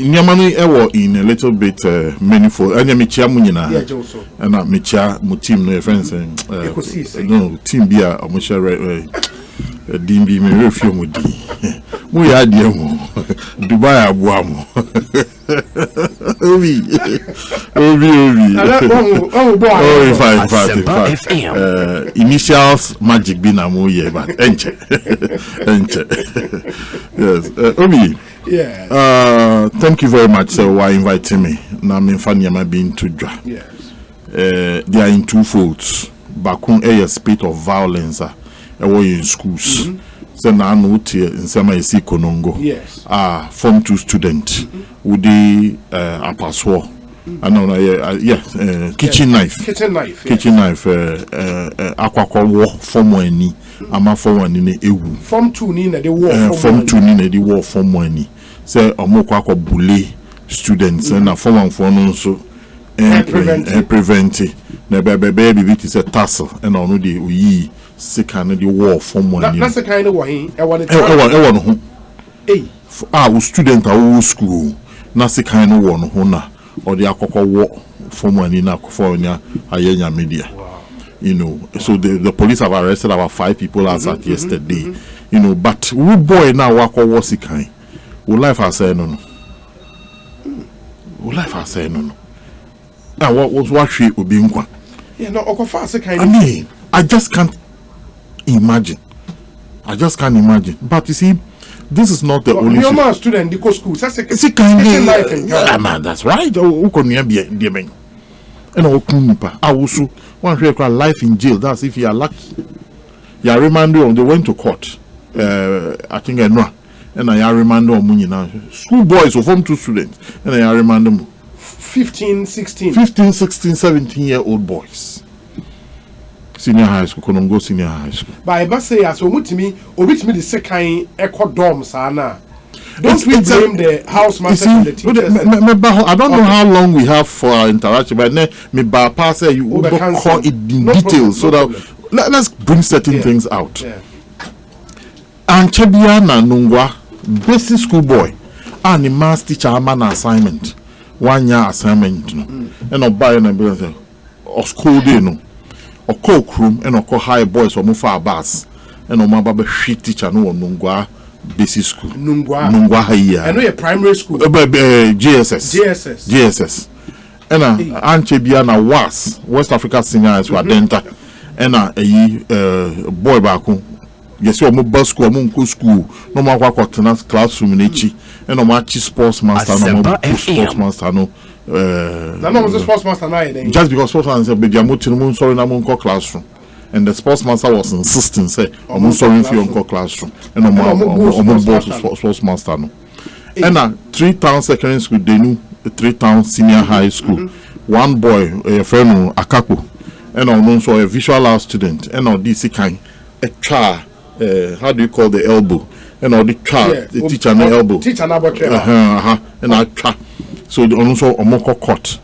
Nyamani ewo in a little bit meaningful. Anya michia munyina. And michia mu team no friends no team bia omusha dimbi me refio mu di. Mu ya die mu. Dubai abuamo. Obi. Oh, fine. Initials magic be na mu ye but enche. Yes. Obi. Yeah. Thank you very much for inviting me. Now I'm in Fanyama being to Dra. Yes. They are in two folds. Bakun a spate of violence in schools. So now no tear in some isi konongo. Yes. Form 2 student. Would the apaswo. I know kitchen knife. Kitchen knife aqua war form 1 ama form 1 ni ewu. Form 2 ni na the war form 2 ni na the war form 1 say omoko akọ bully students na form 1 for no so prevent na bebe bibi say tassel and onu dey oyi sika na the war form 1 that's the kind of way e want no ho we student our school na sika na wo no ho na or the akọkọ war form 1 na for nya ayenya media. You know, so the police have arrested about 5 people as at yesterday. You know, but we boy now wako wasi kind. We life has said no. We life has said no. Now what she will be in. Yeah, no, okofase kind. I mean, I just can't imagine. But you see, this is not the only. Your man student the school. That's a kind life in Ghana. Man, that's right. Who can be the man? And I also one life in jail. That's if you are lucky. You are remanded on. They went to court. I think I know. And I remanded on money now. School boys or form 2 students. And I remanded them. 15, 16, 17-year-old boys. Senior high school. Couldn't go senior high school. But I must say, as we the second echo dorm, sana. Don't we blame the house master and the teachers? I don't know how long we have for our interaction, but me pass you will call it in detail so that let's bring certain things out. Yeah. And Chebiana Nungwa, basic school boy, and the maths teacher man assignment, 1 year assignment, and no buy and building or school day no, or cook room and or high boys or mufa bus, and no mababa shit teacher no Nungwa. Basic school. Nungwa here. I know your primary school. GSS. And Anche Biana was West Africa Senior High School Denta. And boy back yes, you bus school, Munku school, no matter what classroom in Echi, and no match sports master, no sports master, no. No, sports master, just because sports master, but Yamutin sorry, Namunko classroom. And the sports master was insisting, say, I'm sorry for your classroom. And I'm boss sports master. No. And 3 town secondary school, they knew 3 town senior high school. One boy, a friend, Akapo, and also a visual arts student, and on this kind, a child, how do you call the elbow? And on the child, the teacher and the elbow. And I try. So also a moko court.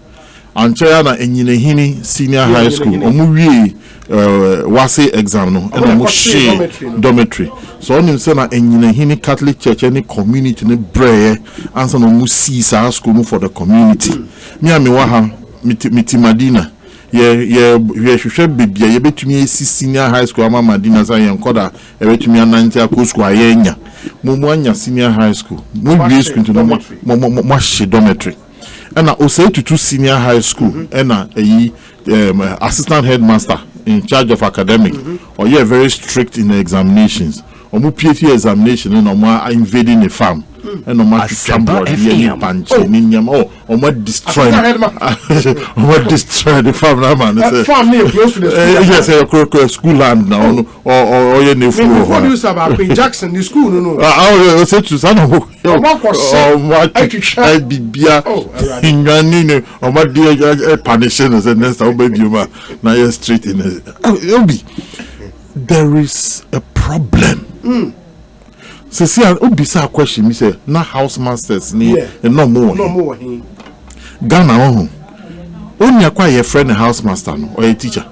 And Chayana and Yinehini senior high school, Omuye. Wase exam no and almost share dormitory. So on him say na enyina Catholic Church any community ne bre answer no mu see sa school for the community. Me am wa ha miti Madina. Ye hwehwe bebia ye betumi esi senior high school ama Madina sa ye nkoda e betumi anante akọ school ayenya. Mo anya senior high school. Mo bi school to no mo share dormitory. And I also to senior high school and assistant headmaster in charge of academic or you're very strict in the examinations or more PhD examination and more invading the farm and no more or more destroy the farm man farm near close to the school. Yes, school land now or you know what do you say about Queen Jackson the school no I said to son of there is a problem. So see, I'll be a question. Me say, na house masters ni no more. Ghana only acquire a friend a house master no, or a teacher.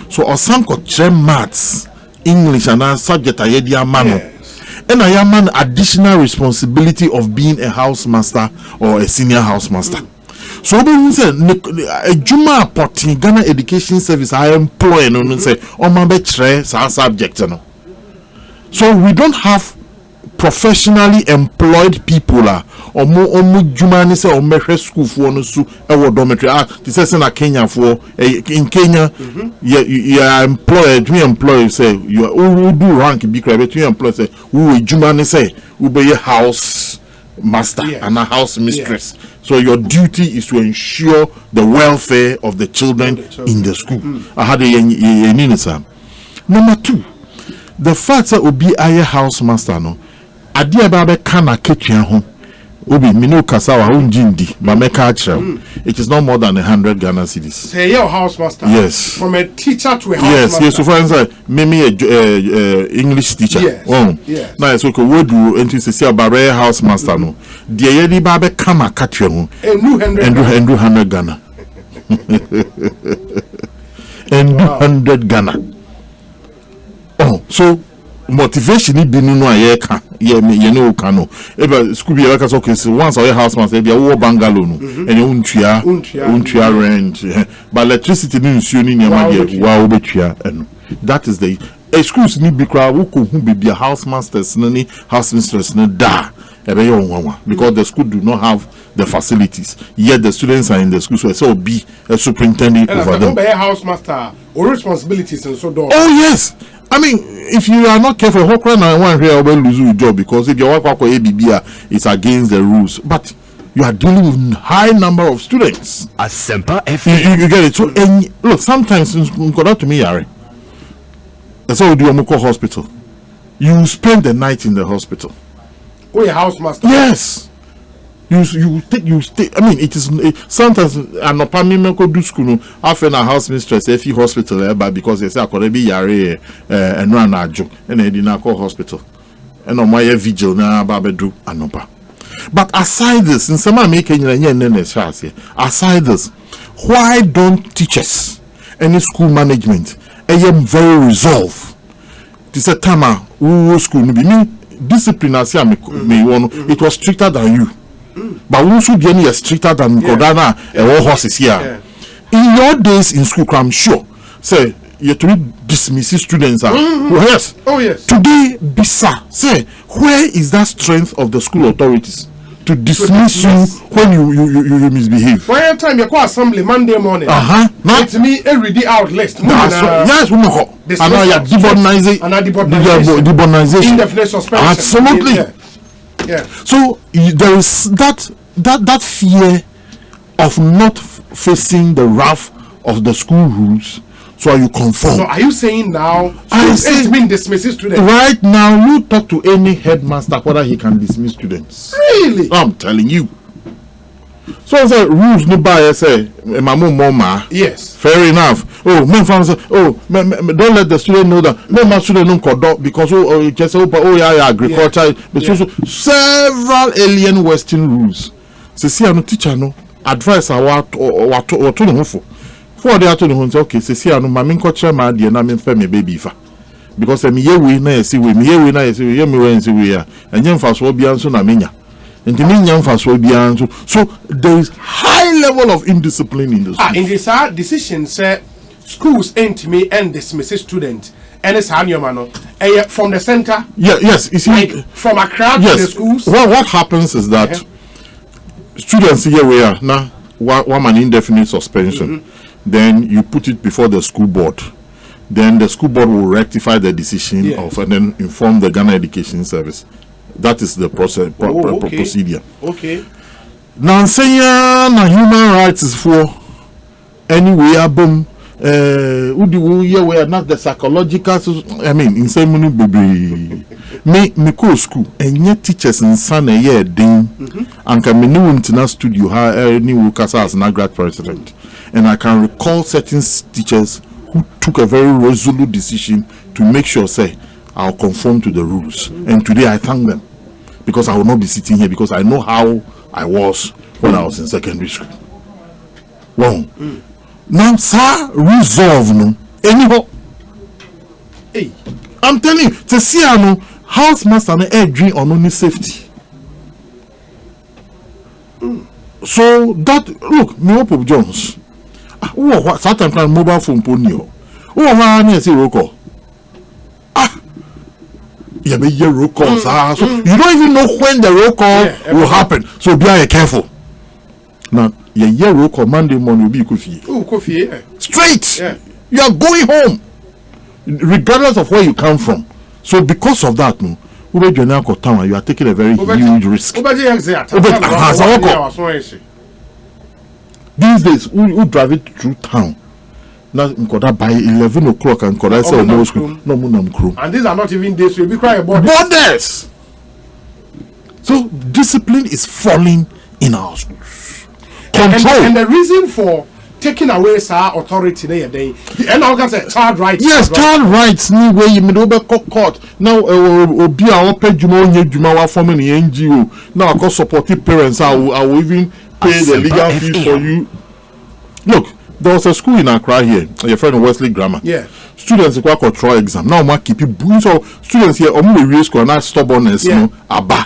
So or some could train maths, English and a subject I hear mano. and I am an additional responsibility of being a housemaster or a senior housemaster. So we say a Juma potting Ghana Education Service I employ and say on my subject. So we don't have professionally employed people or more Juma say or measure school for no su dormitory. This is in Kenya for in Kenya you are employed, we employ say you who do rank be credited to employ say who Juma say who be a house master and a house mistress. So your duty is to ensure the welfare of the children in the school. I had a number 2, the fact that obi a house master no adia ba be kana ketua ho obi mino kasawa unjindi ba meka achira. It is not more than 100 Ghana cedis. Say your house master. Yes. From a teacher to a house master. Yes. So for instance, me English teacher. Yes. Yes. Now so we do into say about house master no. The yedi ba be kana katua ho. And 100 Ghana. And 100 Ghana. Oh, so motivation be no aye ka ye no kano eba school be like okay so once our house man say be wo bungalow no and untua rent but electricity ni nsuo ni nyama dey wa obetua eno. That is the schools ni be kra wo ko hu be house masters ni house mistress ni da ebe yo nwanwa because the school do not have the facilities yet the students are in the school so be a superintendent over them. House master or responsibilities and so on. Oh yes, I mean, if you are not careful, how can I want here will lose your job because if your work for ABB is against the rules, but you are dealing with high number of students. You get it. So look, sometimes go out to me, Yari. That's how we do Omoko Hospital. You spend the night in the hospital. Oh, your house master. Yes. You stay. I mean, it is sometimes an opamimeko do school after a house mistress if hospital but because they say I could be yare and run a joke and they didn't call hospital and on my vigil na babedu anopa. But aside this, in some making aside this, why don't teachers any school management am very resolve this a time who school be discipline as it was stricter than you. But we should be any stricter than Kodana and all horses here. In your days in school, I'm sure. Say you to dismiss students. Yes. Oh yes. Today, Bisa say where is that strength of the school authorities to dismiss you when you misbehave? For your time, you call assembly Monday morning. Now to me every day out list. Yes, we know. And now you're demonization. Indefinite suspension. Absolutely. Yeah. So there is that fear of not facing the wrath of the school rules. So are you conform? So are you saying now it's been dismissing students? Right now, you talk to any headmaster whether he can dismiss students. Really? I'm telling you. So I say rules no buy say mamu mama. Yes. Fair enough. Oh, men say, don't let the student know that. No, my student don't call because just yeah, agriculture. But so several alien Western rules. So see, no teacher no advice what to no for. For the to no say okay. See, no mami culture ma dey na me fe me baby fa. Because me ye we na see we me ye we na see we ye me we see we ya. Enye mfa so bia nso na menya. So there is high level of indiscipline in the school. In this decision, say schools ain't me and dismiss students. And it's from the center. Yes. You see, like from Accra to the schools. Well, what happens is that students here we are now one an indefinite suspension. Then you put it before the school board. Then the school board will rectify the decision of and then inform the Ghana Education Service. That is the process procedure. Okay. Now saying na human rights is for anyway boom we are not the psychological I mean in same baby me go school and yet teachers in san a year ding and can be new into studio how any workers as Nagrat president and I can recall certain teachers who took a very resolute decision to make sure say I'll conform to the rules. And today I thank them because I will not be sitting here because I know how I was when I was in secondary school. Wow. Now, sir, resolve no. Anyhow. Hey. I'm telling you, to see house master na dream on only safety. So that look, me Pope Jones. What certain kind mobile phone ponyo. Wa na say roko. Yeah, be your roll calls. So you don't even know when the roll call will happen. So be careful. Now, your roll call Monday morning will be coffee. Oh, coffee, yeah. Straight. Yeah. You are going home, regardless of where you come from. So because of that, no, you are taking a very huge risk. These days, who drive it through town? Now, by 11 o'clock and say and these are not even days. You'll be crying about borders. So discipline is falling in our schools. Control. And the reason for taking away our authority there, and I can say child rights. Yes, child rights. Ni way you may be court now. Obi a open Juma for many NGO. Now I call supportive parents. I will even pay the legal fees for you. Look. There was a school in Accra here, your friend Wesley Grammar. Yeah. Students who control exam. Now I keep it. So students here, we school not stubbornness, you know, aba.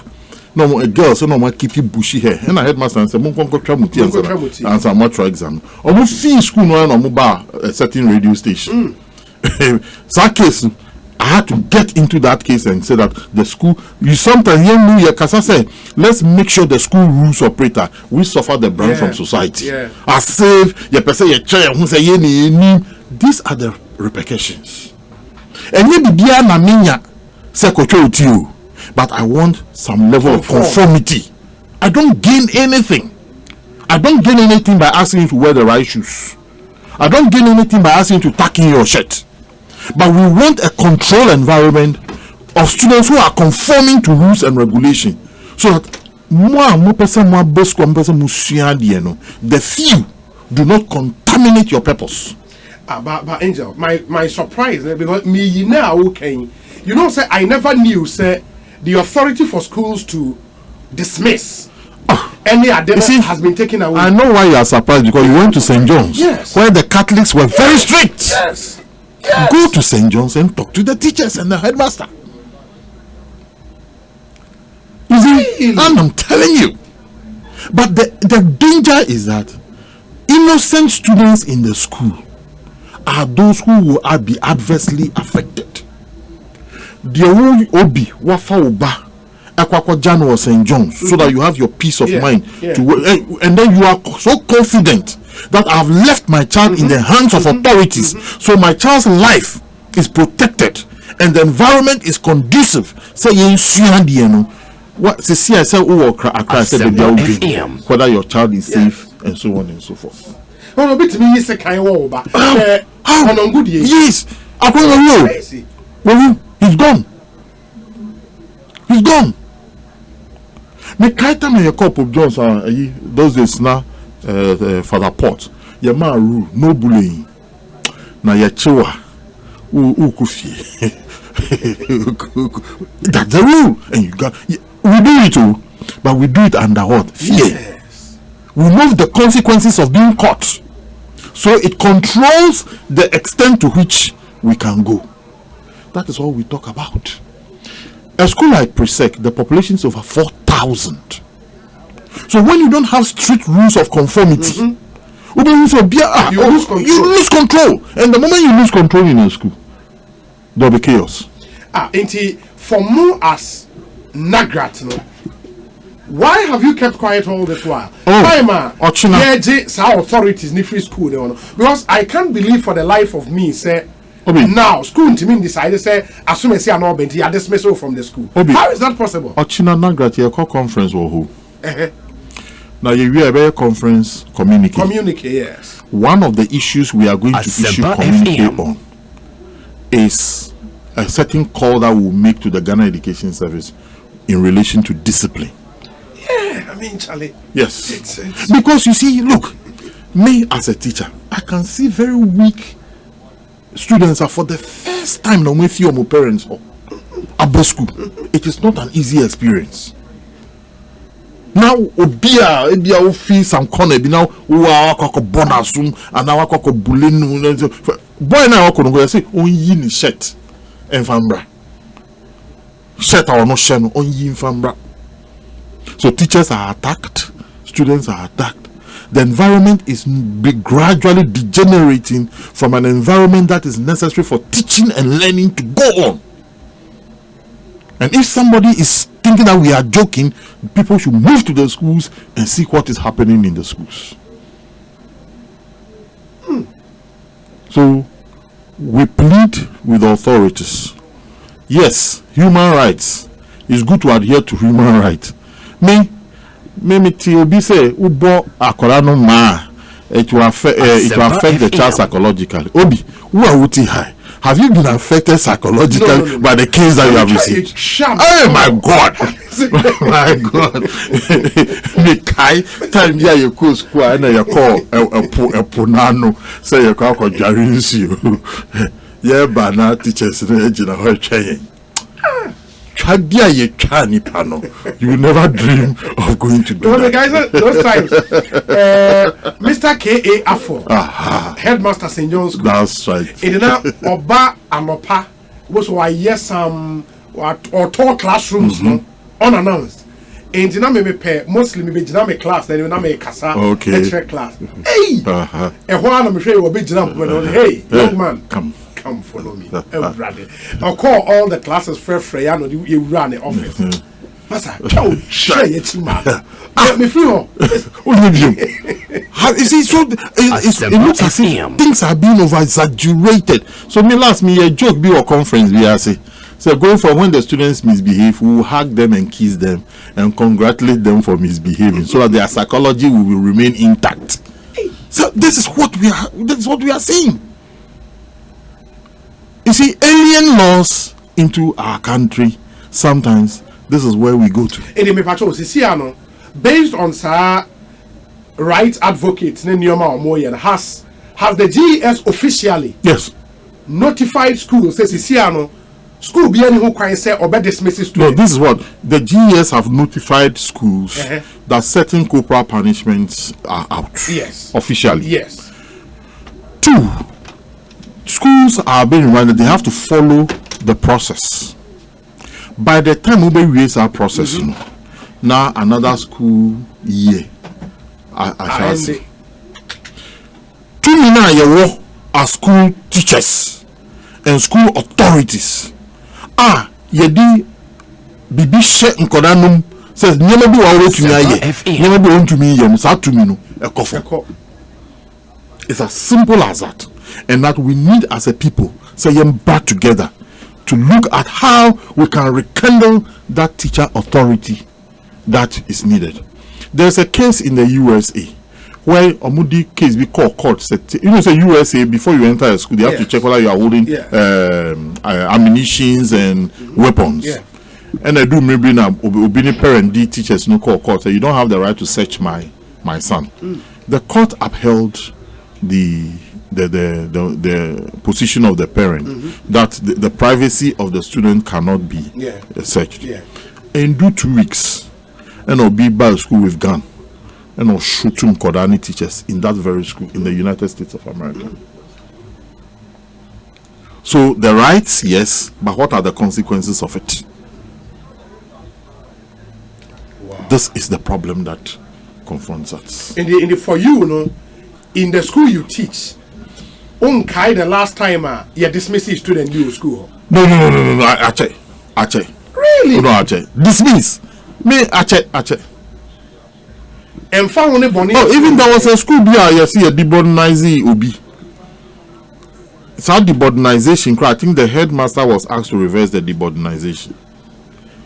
No, a girl, so no, I keep you bushy hair. And I headmaster and said, "Mon go try muti and some more exam." Or fee school no no bar a certain radio station. So case, I had to get into that case and say that the school, you sometimes hear me, say, let's make sure the school rules operator, we suffer the brunt from society. I save your person, your child, who say, these are the repercussions. And you be a minya, secretary, but I want some level of conformity. I don't gain anything. I don't gain anything by asking you to wear the right shoes. I don't gain anything by asking you to tuck in your shirt. But we want a controlled environment of students who are conforming to rules and regulation, so that the few do not contaminate your purpose. But Angel, my surprise, because me now okay, you know, say I never knew say the authority for schools to dismiss any identity has been taken away. I know why you are surprised, because you went to St. John's, where the Catholics were very strict. Yes. Go to St. John's and talk to the teachers and the headmaster. You see, and I'm telling you. But the danger is that innocent students in the school are those who will be adversely affected. The obi wafa oba Jan or St. John's, so that you have your peace of mind to work, and then you are so confident that I've left my child in the hands of authorities, so my child's life is protected and the environment is conducive. Say what see I say whether your child is safe and so on and so forth. Yes, he's gone. He's gone. Me kaita me a couple of Jones those days now Father Port. Your man rule no bullying. Na ya chiwa kufi. That's the rule, and you got we do it too, but we do it under what? Fear. Yes. We remove the consequences of being caught, so it controls the extent to which we can go. That is all we talk about. A school like Presec, the population is over 4,000. So when you don't have strict rules of conformity, you lose control. And the moment you lose control in a school, there'll be chaos. For more as Nagrat, why have you kept quiet all this while? Authorities in free school, because I can't believe for the life of me, say. Now, school to me decided say as soon as you are not bent, you are dismissed from the school. How is that possible? Ochina Nagrat, your conference or who? Now you have a conference communicate. Communicate, yes. One of the issues we are going to issue communicate on is a certain call that we'll make to the Ghana Education Service in relation to discipline. Yeah, I mean, Charlie. Yes. It's because you see, look, me as a teacher, I can see very weak students are for the first time now with your parents at school. It is not an easy experience. Now obia feel some corner be now bonasum and now bullying boy now go say on yin shirt and fambra. Shirt or no shirt on yin fambra. So teachers are attacked, students are attacked. The environment is gradually degenerating from an environment that is necessary for teaching and learning to go on. And if somebody is thinking that we are joking, people should move to the schools and see what is happening in the schools. So we plead with authorities. Yes, human rights. It's good to adhere to human rights. Me obi say ubo akorano ma it will affect the child psychologically. Obi, who are wuti high? Have you been affected psychologically by the case that you have received? Oh my God! My God! Me kai time ya you call school and you call a punano say you call jarinsi you. Yeah, bana teachers na ho twen. You will never dream of going to do that. Guys, those times, Mr. K.A. Afo, headmaster St. John's School. That's right. In Oba Anopa was why yes some or tall classrooms unannounced. In me pay mostly me be class, then me kasa lecture class. Hey, and one I'm sure you will be hey, young man, come follow me. I'll call all the classes free and you run the office. Master, share it, man. Me feel. You see, so it looks as if things are being over exaggerated. So me last me a joke be a conference we are say. So going from when the students misbehave, we will hug them and kiss them and congratulate them for misbehaving, so that their psychology will remain intact. So this is what we are saying. You see, alien laws into our country, sometimes this is where we go to. Based on sir rights advocates has the GES officially notified schools says school be any who can say or dismisses students. No, this is what the GES have notified schools that certain corporal punishments are out. Yes. Officially. Yes. 2, schools are being reminded they have to follow the process. By the time we raise our process, now another school year. I shall say. 2 million are school teachers and school authorities. Yedi bibi she nkodanum says nyema bi wa wetumi aye nyema bi ontumi yem sa tumi no ekofo. It's as simple as that, and that we need as a people say yem back together to look at how we can rekindle that teacher authority that is needed. There's a case in the USA where Omudi case we call court said, you know, say USA before you enter a school they have to check whether you are holding ammunitions and weapons. And I do maybe now obedient parent D teachers no call court say you don't have the right to search my son. The court upheld the position of the parent that the privacy of the student cannot be searched. And do 2 weeks and I'll be by school with gun and I'll shoot Kodani teachers in that very school in the United States of America. So the rights, yes, but what are the consequences of it? Wow. This is the problem that confronts us. For you, in the school you teach, the last time you dismiss a student in school. No. Ache. Really? No, Ache. Dismiss. Me Ache. And found even there was a school here, you see a debonizing Obi. It's how debonization. I think the headmaster was asked to reverse the debonization.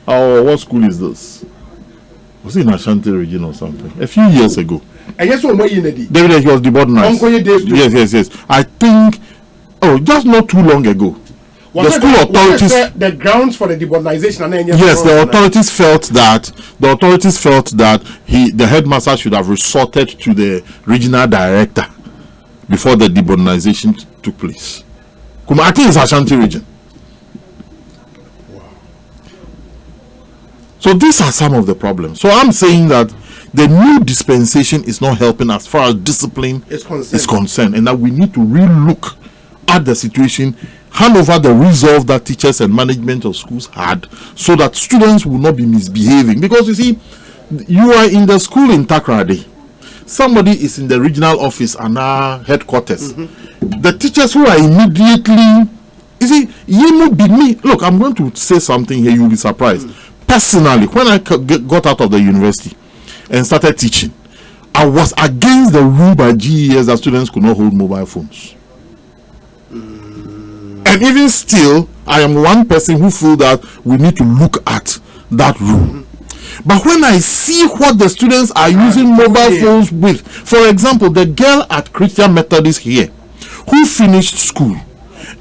Oh, what school is this? Was it in Ashanti region or something? A few years ago. And yes, what you did? David, he was debonized. Yes. I think, just not too long ago. The school authorities, the grounds for the debonization, yes, the authorities felt that the headmaster should have resorted to the regional director before the debonization took place. I think it's Ashanti region. Wow. So these are some of the problems. So I'm saying that the new dispensation is not helping as far as discipline is concerned, and that we need to relook at the situation. hand over the resolve that teachers and management of schools had, so that students will not be misbehaving. Because you see, you are in the school in Takrady, somebody is in the regional office and our headquarters. The teachers who are immediately, you see, you will be me. Look, I'm going to say something here, you'll be surprised. Personally, when I got out of the university and started teaching, I was against the rule by GES that students could not hold mobile phones. And even still, I am one person who feel that we need to look at that rule. But when I see what the students are using mobile phones with, for example, the girl at Christian Methodist here, who finished school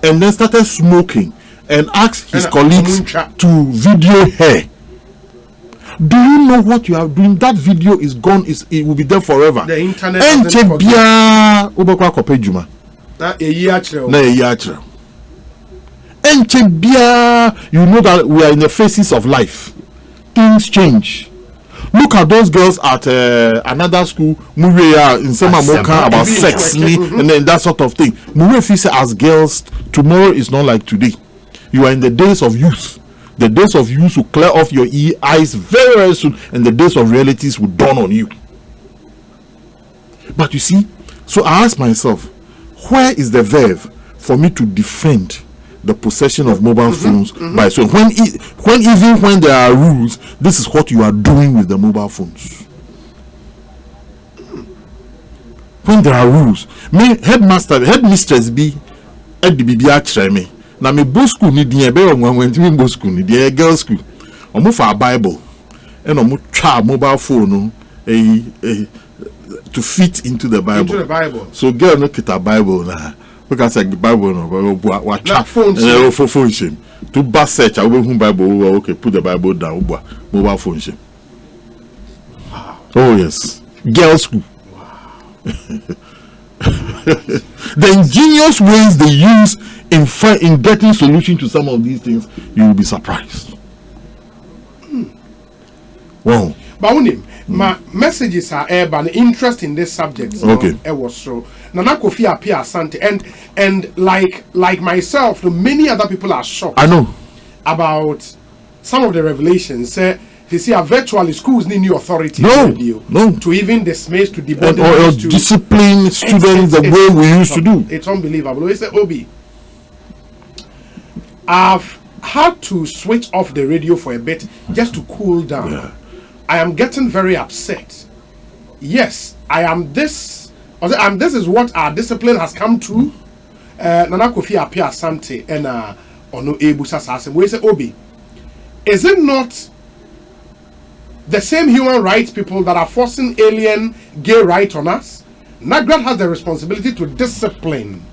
and then started smoking and asked his colleagues to video her. Do you know what you are doing? That video is gone. It will be there forever. The internet you know that we are in the phases of life. Things change. Look at those girls at another school, Mureya in Semamoka, about sex and then that sort of thing. Mureya says, as girls, tomorrow is not like today. You are in the days of youth. The days of youth will clear off your eyes very, very soon, and the days of realities will dawn on you. But you see, so I ask myself, where is the verve for me to defend the possession of mobile phones by so when even when there are rules, this is what you are doing with the mobile phones. When there are rules, me headmistress be at the BBA me. Now me both school need the went to both school need the girls school. Omo for a Bible and omo try mobile phone to fit into the Bible. Into the Bible. So girl no get a Bible now. Because like the Bible no watch phone shame. To bus search I will Bible okay, put the Bible down mobile phone shame. Oh yes. Girls school. The ingenious ways they use in getting solution to some of these things, you will be surprised. Wow. But my messages are urban interest in this subject. Okay. It was so. Nana Kofi appear Asante and like myself, many other people are shocked. I know about some of the revelations. Say you see, virtually schools need new authority to even dismiss, to debate, or discipline students the way we used to do. It's unbelievable. We say, Obi, I've had to switch off the radio for a bit just to cool down. Yeah. I am getting very upset. Yes, I am this. This is what our discipline has come to. Nana Kofi appear Asante and Ono Ebusa Sasem. We say, Obi, is it not the same human rights people that are forcing alien gay right on us? Nagrat has the responsibility to discipline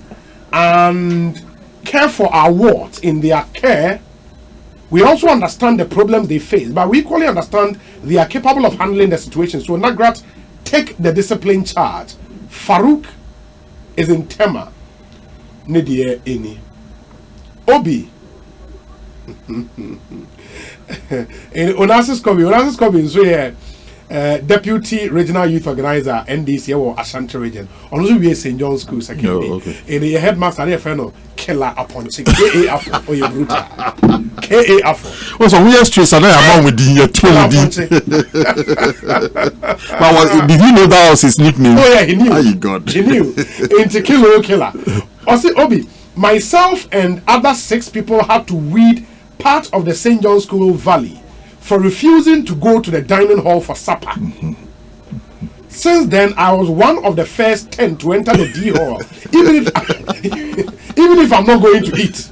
and care for our wards. In their care, we also understand the problems they face, but we equally understand they are capable of handling the situation. So Nagrat, take the discipline charge. Farouk is in Tema. Nidia Eni. Obi. Onassis Kobi, so yeah, Deputy Regional Youth Organizer, NDC or Ashanti Region. On the St. John's School Secondary. In the headmaster, they are killer upon KA Afro or your brutal. KA Afro. What's a weird street? And I am with your But did you know that was his nickname? Oh, yeah, he knew. Oh, God. He knew. Into killer. Also, Obi, myself and other 6 people had to weed part of the St. John's School Valley for refusing to go to the dining hall for supper. Since then, I was one of the first 10 to enter the D hall, even if I'm not going to eat.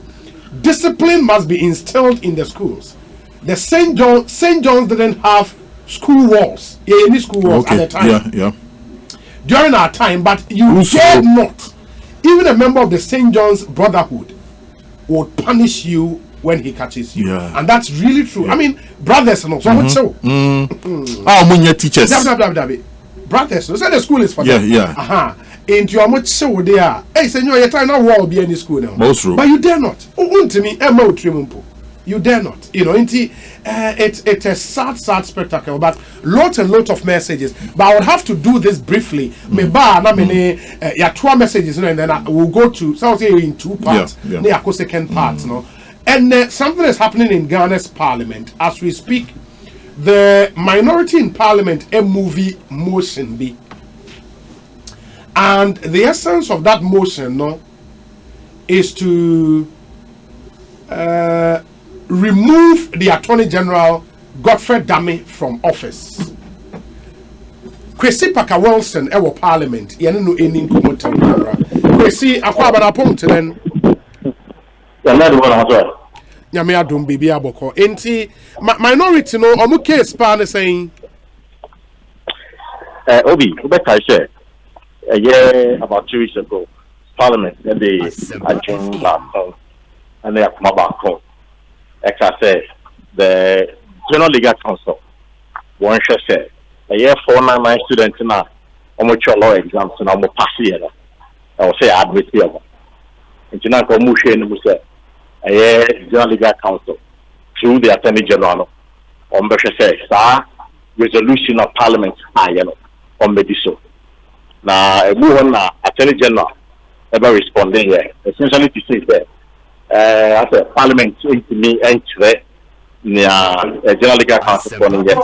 Discipline must be instilled in the schools. The St. John's didn't have school walls, any school walls at the time. Yeah. During our time, but you dared not. Even a member of the St. John's Brotherhood would punish you when he catches you. Yeah. And that's really true. Yeah. I mean, brothers and also. Teachers. Brothers. So the school is for them. Yeah. Into your much so there. Hey, senor, your time now will be any school now. Most true. But you dare not. To me, You dare not. You know, it's a sad spectacle, but lot and lot of messages. But I would have to do this briefly. Messages, and then I will go to, so I'll say in 2 parts. Second part, And something is happening in Ghana's parliament as we speak. The minority in parliament a movie motion be, and the essence of that motion is to remove the Attorney General Godfrey Dame from office. Kwesi Paka Wilson ewo parliament yene no eni nkomotam kamera. Kwesi akwa bana point then. Nyame adom bibi aboko. Enti minority no omu case pa ne saying Obi, better say a year about 2 weeks ago, Parliament they adjourned back home and they have come back home. As I said, the General Legal Council one should say a year 499 students now almost law exams and almost pass year. I will say admit here. Internal commotion was a year General Legal Council through the Attorney General on say resolution of Parliament on Mediso. Now a woman Attorney General ever responding here. Essentially to say that as a Parliament to me and a General Legal Council responding here.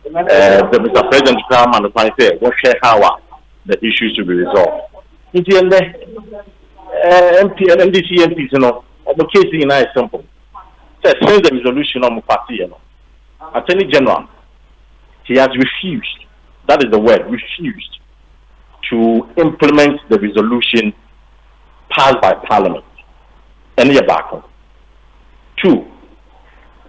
And the Mr. President come and say what share how the issues to be resolved. In the end, MP and MDC MPs, the case is nice simple. Since the resolution of the party, Attorney General, he has refused, that is the word, refused to implement the resolution passed by Parliament. Any back home. 2,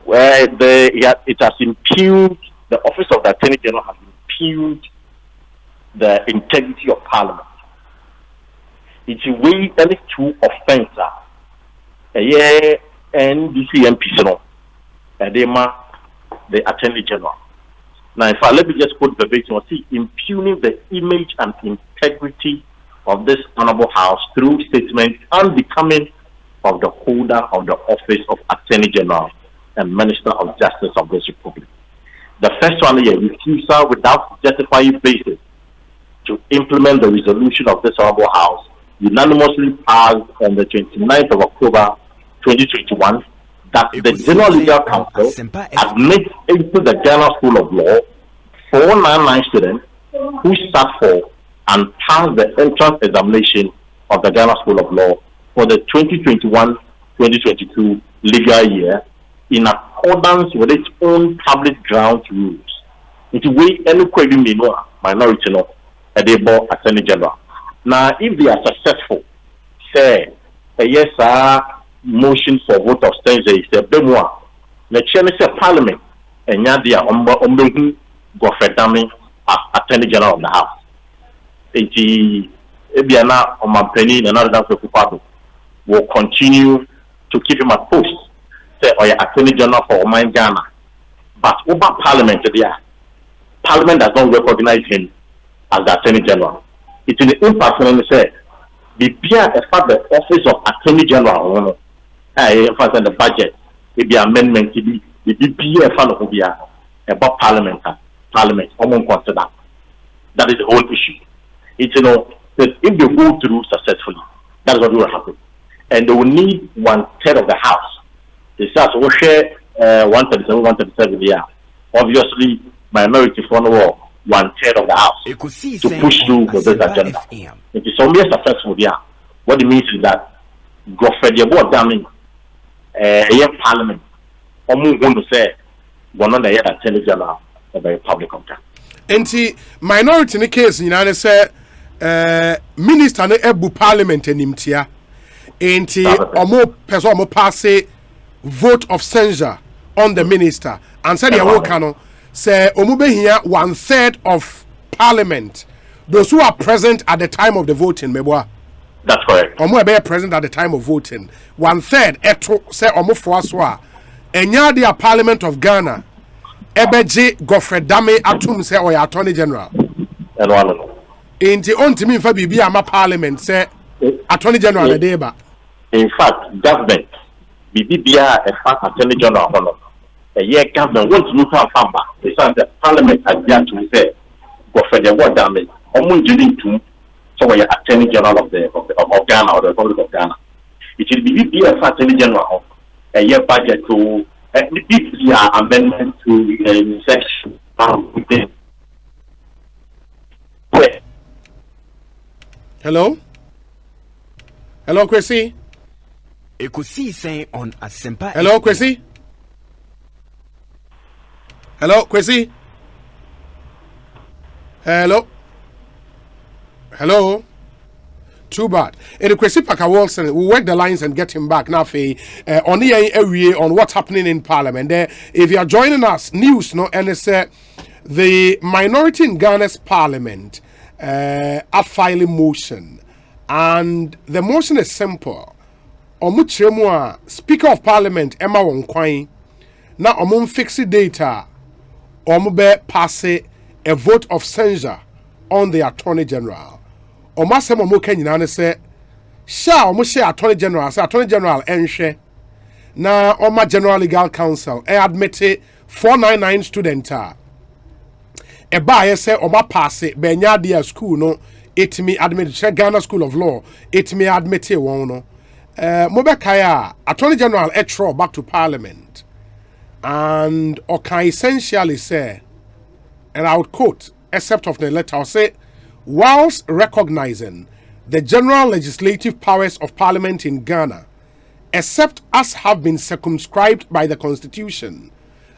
where it has impugned, the office of the Attorney General has impugned the integrity of Parliament. It's a way any 2 offenses. A year NDC MP, the Attorney General. Now, if let me just quote verbatim, see, impugning the image and integrity of this honorable house through statements unbecoming of the holder of the office of Attorney General and Minister of Justice of this Republic. The first one here, refusal without justifying basis to implement the resolution of this honorable house unanimously passed on the 29th of October 2021 that the General Legal Council admits into the Ghana School of Law 499 students who sat for and passed the entrance examination of the Ghana School of Law for the 2021-2022 legal year in accordance with its own public grounds rules. It's a way any query minority Attorney General. Now, if they are successful, say a yes motion for vote of stance is a bemwa. The chairman of Parliament and Yadia Ombehu Godfrey Dame as Attorney General of the House. Ebiana Omampeni and another people will continue to keep him at post. Say or Attorney General for Oman Ghana. But over Parliament Parliament does not recognize him as the Attorney General. It's in the impact when they say the the office of Attorney General in the budget, it be amendment to be the BPF about Parliament consider. That is the whole issue. It's that if they go through successfully, that's what will happen. And they will need 1/3 of the house. They say so share 137 yeah. Obviously minority from the war 1/3 of the house to push through with this agenda. It is only successful there. What it means is that Godfrey Dame Parliament going to say one on the Attorney General of the public contract. And minority in the case, say minister no ebu Parliament enimtia. Enti omo pass vote of censure on the minister and said the work say omube here 1/3 of Parliament, those who are present at the time of the voting, meboa. That's correct. Omo be present at the time of voting. 1/3 eto say omo foaso enya the Parliament of Ghana ebeje Godfrey Dame atum say oya Attorney General. Enti ontimi mfa bibia ama Parliament say Attorney General the deba. In fact, government BBBA and Fat Attorney General Honor. A year government wants to move out the son the Parliament has yet to say, go for the word damage, almost doing to so we are Attorney General of Ghana or the Republic of Ghana. It will be BBA Attorney General a year budget to BBA amendment to section. Hello? Hello, Kwesi? On Asempa. Hello, Kwesi? Hello, Kwesi? Hello? Hello? Too bad. And Kwesi Parker Wilson, we'll work the lines and get him back. Now, on what's happening in Parliament. If you are joining us, news, no, and it's the minority in Ghana's Parliament are filing motion. And the motion is simple. Speaker of Parliament Emma Wonkwai na fixed data pass a vote of censure on the Attorney General. Say share Attorney General enhwe na General Legal Council admit 499 student say pass benya dia school no it me admit Ghana School of Law it me admit one no Mobekaya, Attorney General Etro back to Parliament, and can essentially say, and I would quote, except of the letter, I'll say, whilst recognizing the general legislative powers of Parliament in Ghana, except as have been circumscribed by the Constitution,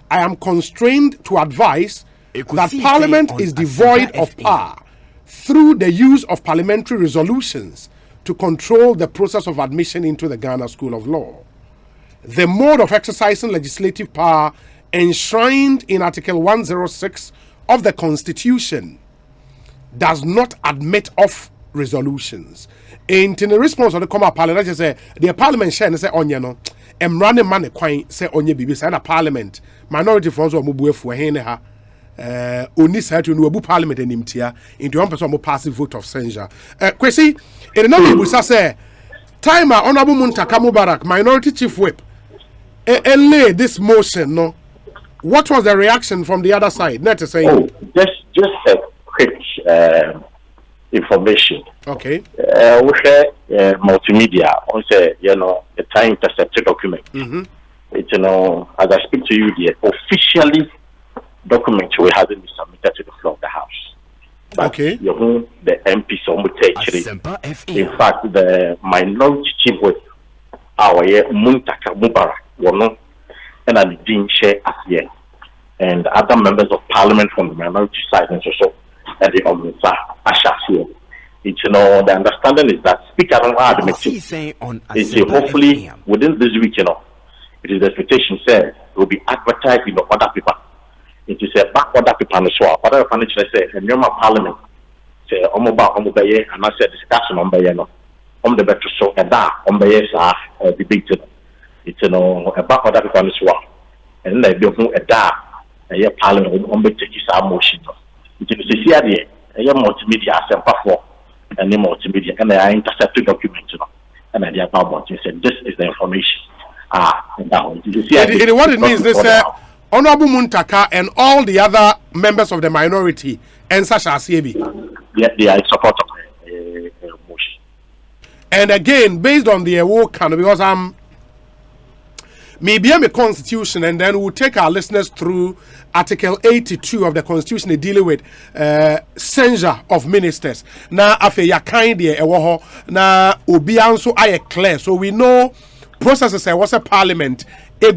I am constrained to advise that Parliament is devoid of power through the use of parliamentary resolutions to control the process of admission into the Ghana School of Law. The mode of exercising legislative power enshrined in Article 106 of the Constitution does not admit of resolutions. In the response of the Common Parliament, say the Parliament share say onye no emrane man kwan say onye bibi say na Parliament minority funds o mubuefu he ha oni sa to no abu Parliament animtia into one person mo pass vote of censure. Kwesi in another busa say timer Honorable Muntaka Mubarak minority chief whip lay this motion no. What was the reaction from the other side? Not to say just a quick information. Okay. We share multimedia. On say the time intercepted document. It's as I speak to you, the officially document we haven't been submitted to the floor of the House. But okay. The MPs actually. In fact, the minority chief whip, our Muntaka Mubarak, and I didn't share as yet. And other members of Parliament from the minority side and so and the Asha. It's the understanding is that Speaker is hopefully within this week, it is the expectation said it will be advertised in the other paper. It is a back other paper as well. Other financial say and your Parliament say Omoba and I said discussion on the better so and that debate. It's a back other paper as well. And then they do a Parliament on the take his motion. It is here the multimedia as and the multimedia and I intercepted documents and I did about it said this is the information. What it means this Honorable Muntaka and all the other members of the minority and such as CAB. Yeah, they are in support of the motion. And again, based on the work, because maybe I'm a constitution, and then we'll take our listeners through Article 82 of the Constitution dealing with censure of ministers. Now, after your kind now Obianso I clear, so we know processes was a Parliament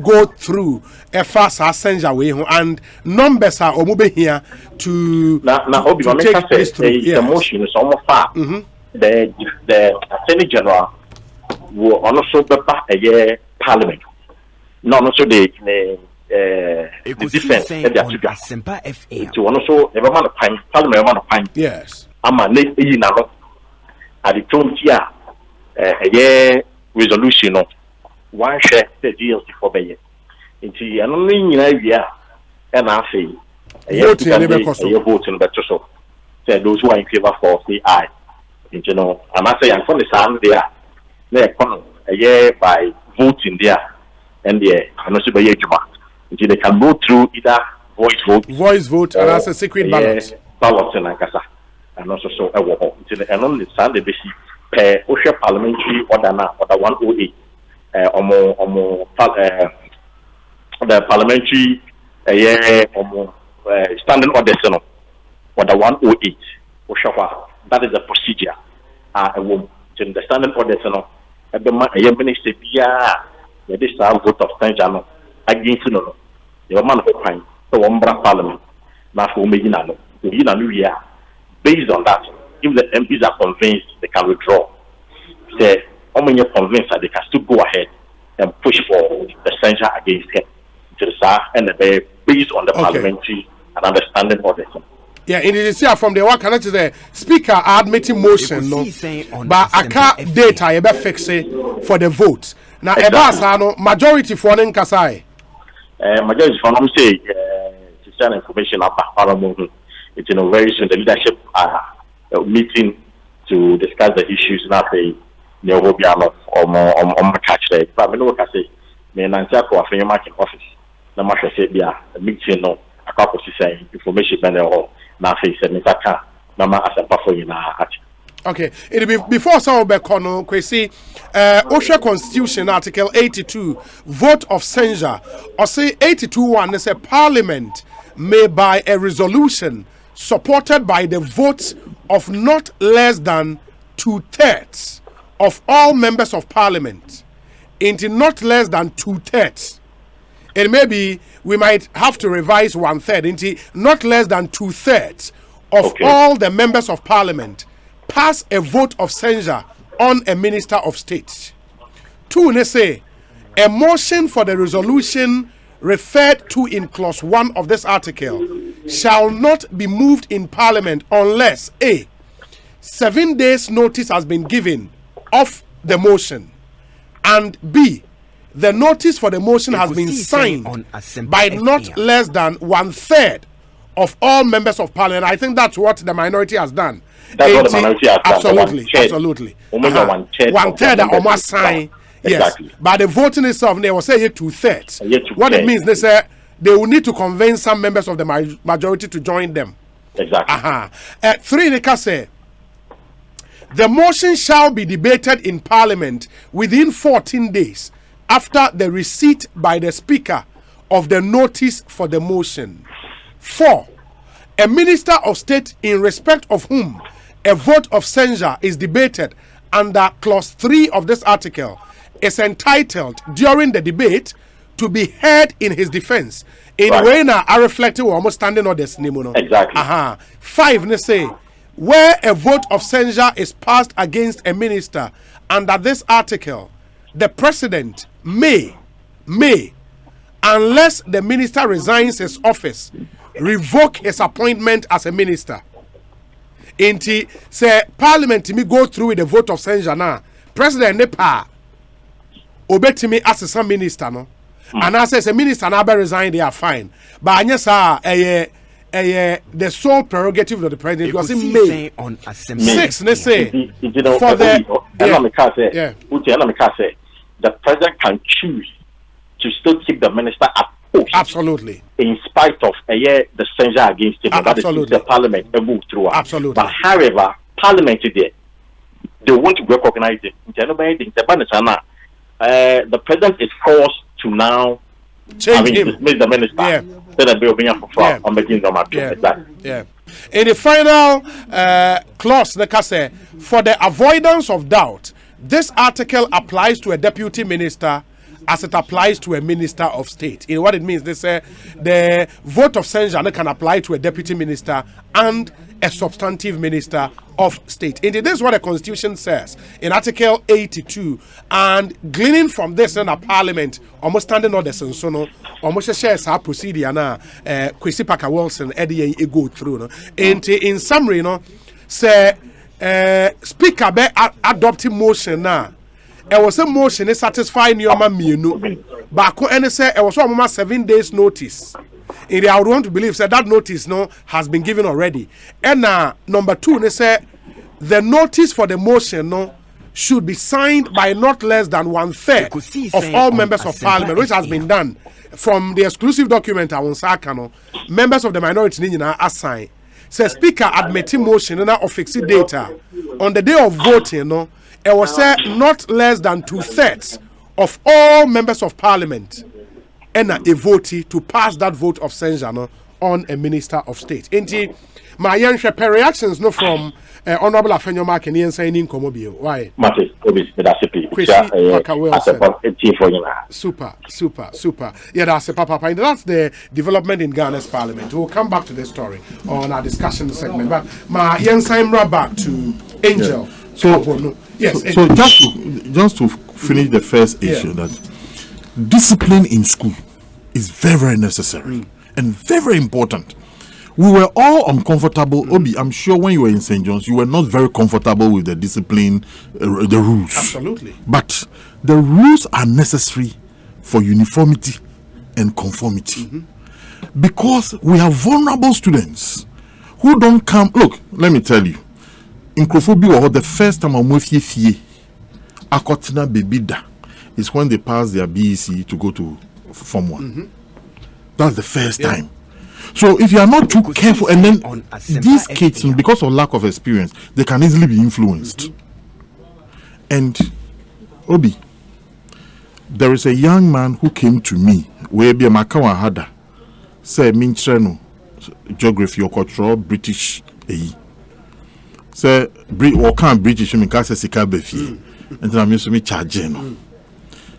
go through a fast censure way, and numbers are omube here to take this through. The motion is almost far. The Attorney General will also be a year Parliament. No, also the defense to also everyone of time, Parliament of time. Yes. I'm a late at the tone here a year resolution of one share the deals before the year. Into an only area and I say a year voting better so. Say those who are in favor for say aye. And I say I'm from the sound there. They come a year by voting there. and and also by Juma. They can go through either voice vote, and as a secret ballot. Ballot in Ankasa, and also so a war. And on the Sunday, they see per parliamentary order now, order 108, the parliamentary standing order, order 108, that is the procedure. The standing order, a minister, this vote of Tanjano against the man who crime, the Wombra Parliament, now for Medina. Based on that, if the MPs are convinced, they can withdraw. Say, when you're convinced that they can still go ahead and push for the censure against him to the SAR and based on the parliamentary and understanding orders. Yeah, in the from the work connected to the speaker admitting motion, no, but I can't data I fix it for the vote. Now, exactly. Majority for an Kasai. Majority for them say to send information about Parliament. It's very soon the leadership meeting to discuss the issues. Now, say Neobiano or catch there. But we know what I say. Me and Nancy for a market office. The market said, "Yeah, the meeting no. A couple of saying information by the hall. Now, say Mr. Mama as a buffer in our." Okay, it'll be before some of Bekono, Kwesi, OSHA Constitution, Article 82, vote of censure, or say 82.1, they say Parliament may by a resolution supported by the votes of not less than 2/3 of all members of Parliament, into not less than 2/3. And maybe we might have to revise 1/3 into not less than 2/3 of all the members of Parliament pass a vote of censure on a minister of state. 2, they say, a motion for the resolution referred to in clause 1 of this article shall not be moved in Parliament unless A, 7 days notice has been given of the motion, and B, the notice for the motion has been signed by not less than 1/3 of all members of Parliament. I think that's what the minority has done. That's what the minority has absolutely, done. Absolutely. One-third almost signed. Yes. Exactly. But the voting itself, they will say 2/3. What it means, they say they will need to convince some members of the majority to join them. Exactly. 3, they can say, the motion shall be debated in Parliament within 14 days after the receipt by the Speaker of the notice for the motion. 4, a minister of state in respect of whom a vote of censure is debated under clause 3 of this article is entitled during the debate to be heard in his defense. In a way now, I reflected we're almost standing on this. Exactly. 5, they say, where a vote of censure is passed against a minister under this article, the president may, unless the minister resigns his office, revoke his appointment as a minister. Inti say Parliament me go through with the vote of censure now. President Nepa obetimi as a minister no. And I say a minister now be resign, they are fine. But anyasa the sole prerogative of the president because in May on 6 let's say for the the president can choose to still keep the minister at post. Absolutely. In spite of the censure against him, that is the Parliament move through. Absolutely. But however, Parliament today, they won't recognize it. The president is forced to now dismiss the minister. Yeah. In the final clause, the say, for the avoidance of doubt, this article applies to a deputy minister as it applies to a minister of state. In what it means, they say the vote of censure can apply to a deputy minister and a substantive minister of state. Indeed, this is what the Constitution says in Article 82. And gleaning from this in a Parliament, almost standing on the Sensono, almost shares our procedure now. Kwesi Parker Wilson, Eddie, go through. No? In summary, say Speaker be adopting motion now. It was a motion that satisfied your man, but and say it was almost 7 days notice. I would want to believe that notice has been given already. And number 2, they say the notice for the motion should be signed by not less than 1/3 of all members of parliament, which has been done from the exclusive document I was saying. Members of the minority are signed. Says Speaker admitting motion and of fixed data on the day of voting. No, it was said not less than 2/3 of all members of parliament and a vote to pass that vote of censure on a minister of state. Indeed, my young reactions no from Honorable Afenyo Mark saying Komobio. Why? Super. Yeah, that's a papa. That's the development in Ghana's parliament. We'll come back to this story on our discussion segment. But my young Simra back to Angel. Yeah. So, Kabonu. Yes. So just to finish the first issue, that discipline in school is very, very necessary and very, very important. We were all uncomfortable. Obi, I'm sure when you were in St. John's, you were not very comfortable with the discipline, the rules. Absolutely. But the rules are necessary for uniformity and conformity. Because we have vulnerable students who don't come. Look, let me tell you. In Krofobi, the first time I'm with you, Akotina Bebida is when they pass their BEC to go to Form 1. That's the first time. So if you are not too careful, and then these kids, because of lack of experience, they can easily be influenced. And Obi, there is a young man who came to me, where be a Makawa Hada, say Mincheno, geography or cultural British, say what kind British me can say Sikabefi, and then I'm used to me charging.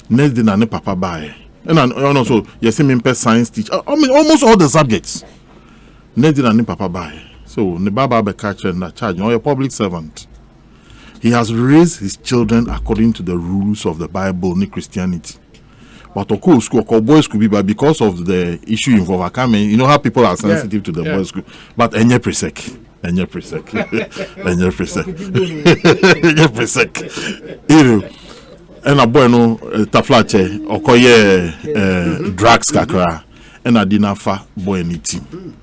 Next day, na papa buy. And also, you see me science teach. I mean, almost all the subjects. Next day, papa buy. So, the Baba be catcher and charge. Or a public servant. He has raised his children according to the rules of the Bible, ni Christianity. But of course, boys could be, but because of the issue involved, I can't mean, you know how people are sensitive to the boys school. But enye presek. You know. And a boy no taflache okoye drugs kakra and a dinner fa boy ni team.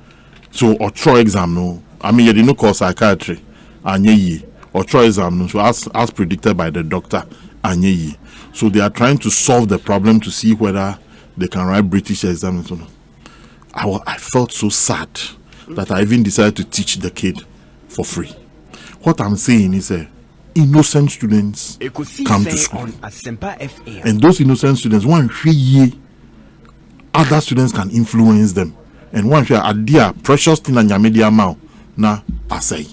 So or try exam no, I mean you didn't know cause psychiatry anye or try exam no, so as predicted by the doctor anye. So they are trying to solve the problem to see whether they can write British exam and so on. I felt so sad that I even decided to teach the kid for free. What I'm saying is innocent students come to school, and those innocent students, one year, other students can influence them, and one year, dear precious thing and your media mouth na asay.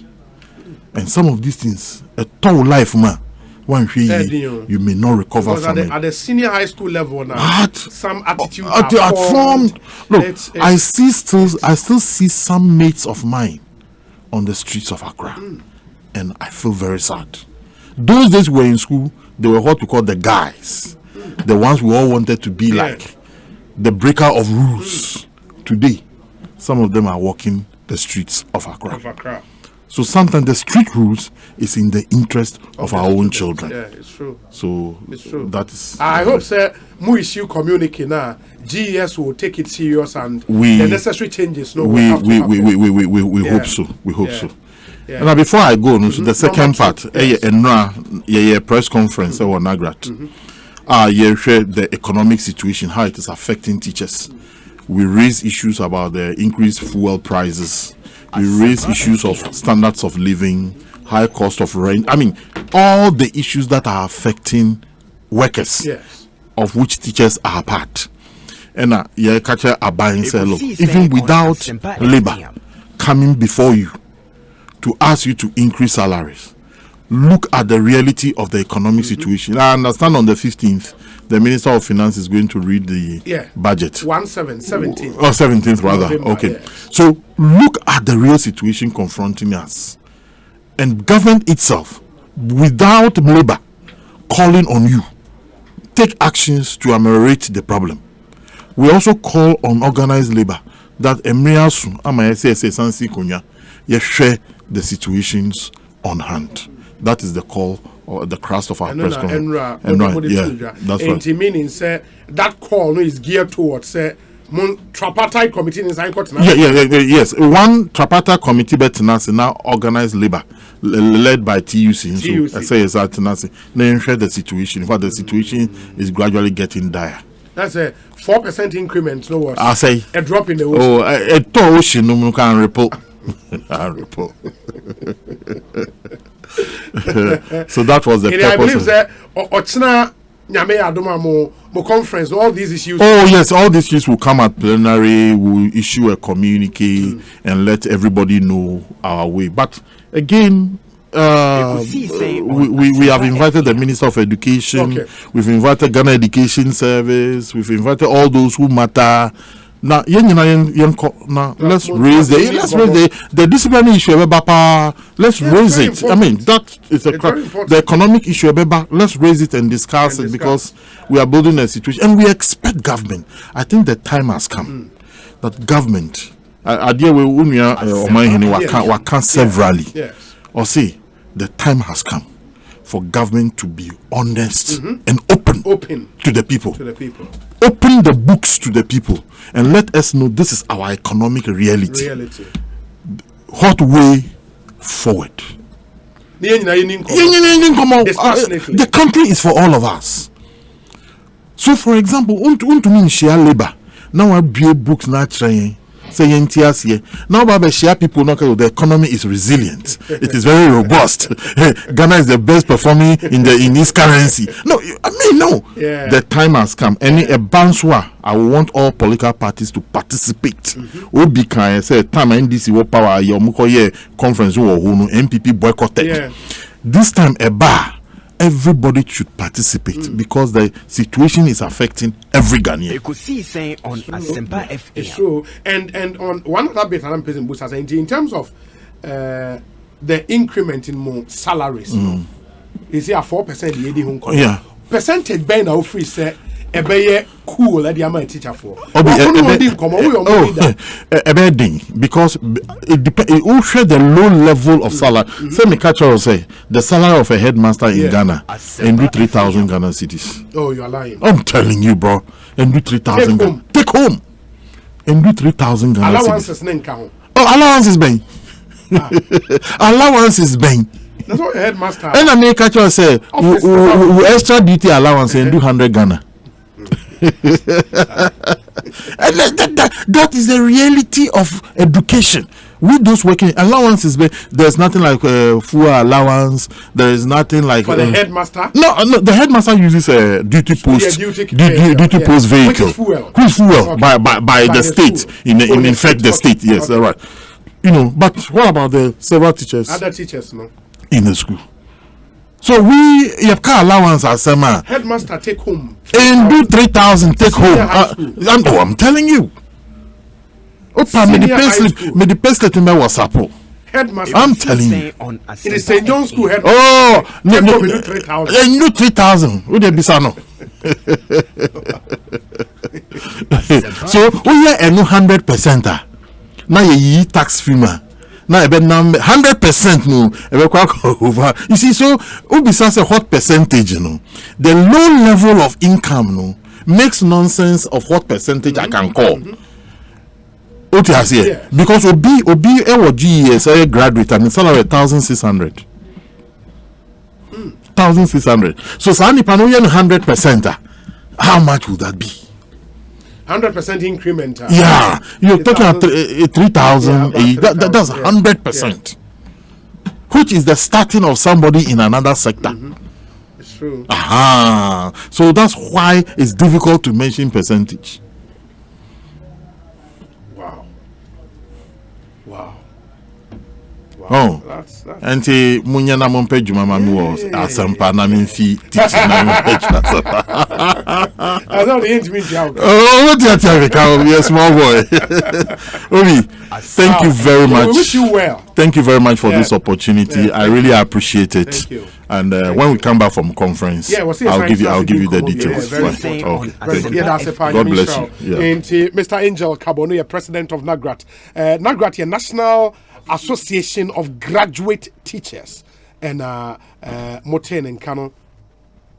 And some of these things, a tough life, man. One year, you may not recover from it. At the senior high school level now, some attitude are formed. Look, I still see some mates of mine on the streets of Accra, and I feel very sad. Those days we were in school, they were what we call the guys, the ones we all wanted to be like, the breaker of rules. Today, some of them are walking the streets of Accra. So sometimes the street rules is in the interest of our own children. Yeah, it's true. So it's true. That is. I hope sir, more issue community now. GES will take it serious and the necessary changes. No, we hope so. We hope so. Yeah. Now before I go, so the second part, a press conference or Nagrat, you share the economic situation, how it is affecting teachers. We raise issues about the increased fuel prices. We raise issues of standards of living, high cost of rent. I mean, all the issues that are affecting workers, of which teachers are part. And catcher are buying say, look, even without labor coming before you to ask you to increase salaries, look at the reality of the economic situation. I understand on the 15th, the Minister of Finance is going to read the budget. 17th. Or 17th rather. November, okay. So look at the real situation confronting us. And government itself, without labor calling on you, take actions to ameliorate the problem. We also call on organized labor that Emriasu, Amayese Sansi Kunya, share the situations on hand. That is the call or the crust of our press conference. That's right. Meaning, say that call is geared towards tripartite committee in Court now. Yes. One tripartite committee betinasi now organized labor led by TUC. So I say is that Tinasi. Now share the situation. In fact, the situation is gradually getting dire. That's a 4% increment. No what? I say a drop in the ocean. Oh, a ocean no can report. So that was the purpose. I believe that Ochina Nyame Adoma mo conference, all these issues. Oh yes, all these issues will come at plenary. We'll issue a communique and let everybody know our way. But again, we have invited the Minister of Education. Okay. We've invited Ghana Education Service. We've invited all those who matter. Now, let's raise the disciplinary issue. Let's raise it. Important. I mean, that is the economic issue. Let's raise it and discuss it because we are building a situation and we expect government. I think the time has come that government. Severally. Or say the time has come for government to be honest and open to the people. Open the books to the people and let us know this is our economic reality. What way forward? The country is for all of us. So, for example, share labor. Now I build books now trying. Say now Baba share people know the economy is resilient. It is very robust. Ghana is the best performing in this currency. No, I mean no. Yeah. The time has come. Any a banswa, I want all political parties to participate. Obi can say time NDC wo power your mukoye conference wo MPP boycotted. Yeah. This time a bar. Everybody should participate because the situation is affecting every Ghanaian. It's true. And on one other bit, I'm in terms of the increment in more salaries, is here 4%? Yeah. Percentage by now free say cool that the amount teacher for. Because it will share the low level of salary. Say me catch or say the salary of a headmaster in Ghana and do 3,000 Ghana cities. Oh, you are lying. I'm telling you, bro. And do 3,000. Take home. And do 3,000 Ghana cities. Allowance allowance is bang. Allowance is bang. That's what a headmaster. And I make catch or say we extra duty allowance and do 100 Ghana. That is the reality of education. With those working allowances, there's nothing like full allowance. There is nothing like for the headmaster. No, the headmaster uses a duty post, duty post vehicle. Which is fuel okay. by the state in effect the state. Yes, okay. Right. But what about the several teachers? Other teachers, no, in the school. So we have car allowance as a man. Headmaster take home. And do 3,000 take home. I'm telling you. Me the best let me WhatsApp. Headmaster. I'm telling you. It is St. John's School headmaster. Oh, no, 3,000. And do 3,000. Would there be so? So we are 100%. Now you tax firma. Now about 100% no. Over. You see, so ubisa a hot percentage, the low level of income makes nonsense of what percentage I can call. What you say? Yeah. Because Obi GES a graduate and it's salary 1,600. 1,600. So Sani Panoyan 100%. How much would that be? 100% increment. Yeah, you're talking about 3,000. That's 100%, which is the starting of somebody in another sector. It's true. So that's why it's difficult to mention percentage. Wow. That's Ante munyana mompe juma mami was asampa na minfi teaching na mompe. I don't need me job. Oh, what you tell me, yes, small boy. Obi, thank you very much. We wish you well. Thank you very much for this opportunity. I really appreciate it. Thank you. And when we come back from conference, I'll give you the details. God bless you. And Mr. Angel Kabonu, President of Nagrat. Nagrat, National Association of Graduate Teachers, and Moten and Kano.